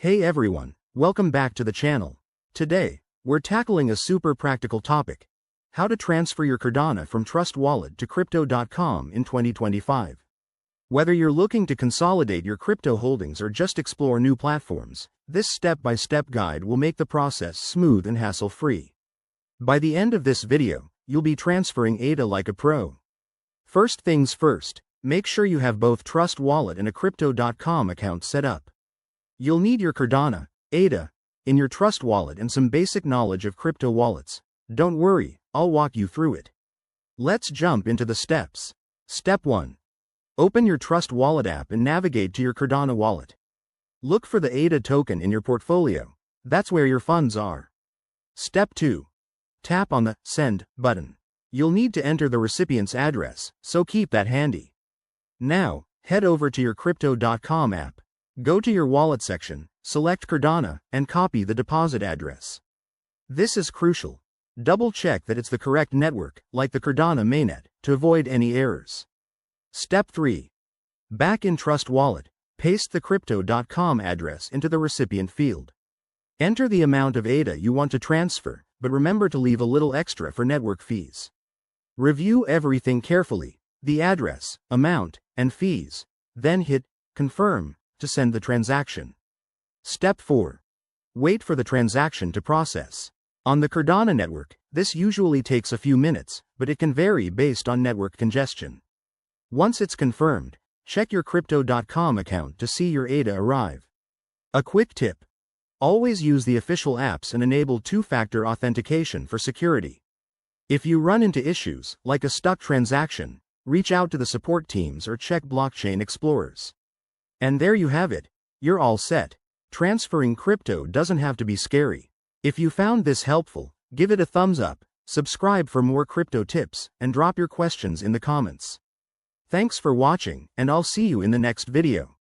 Hey everyone, welcome back to the channel. Today, we're tackling a super practical topic: how to transfer your Cardano from Trust Wallet to Crypto.com in 2025. Whether you're looking to consolidate your crypto holdings or just explore new platforms, this step-by-step guide will make the process smooth and hassle-free. By the end of this video, you'll be transferring ADA like a pro. First things first, make sure you have both Trust Wallet and a Crypto.com account set up. You'll need your Cardano, ADA, in your Trust Wallet and some basic knowledge of crypto wallets. Don't worry, I'll walk you through it. Let's jump into the steps. Step 1. Open your Trust Wallet app and navigate to your Cardano wallet. Look for the ADA token in your portfolio. That's where your funds are. Step 2. Tap on the Send button. You'll need to enter the recipient's address, so keep that handy. Now, head over to your Crypto.com app. Go to your wallet section, select Cardano, and copy the deposit address. This is crucial. Double check that it's the correct network, like the Cardano mainnet, to avoid any errors. Step 3. Back in Trust Wallet, paste the Crypto.com address into the recipient field. Enter the amount of ADA you want to transfer, but remember to leave a little extra for network fees. Review everything carefully: the address, amount, and fees. Then hit Confirm to send the transaction. Step 4. Wait for the transaction to process. On the Cardano network, this usually takes a few minutes, but it can vary based on network congestion. Once it's confirmed, check your Crypto.com account to see your ADA arrive. A quick tip: always use the official apps and enable two-factor authentication for security. If you run into issues, like a stuck transaction, reach out to the support teams or check Blockchain Explorers. And there you have it. You're all set. Transferring crypto doesn't have to be scary. If you found this helpful, give it a thumbs up, subscribe for more crypto tips, and drop your questions in the comments. Thanks for watching, and I'll see you in the next video.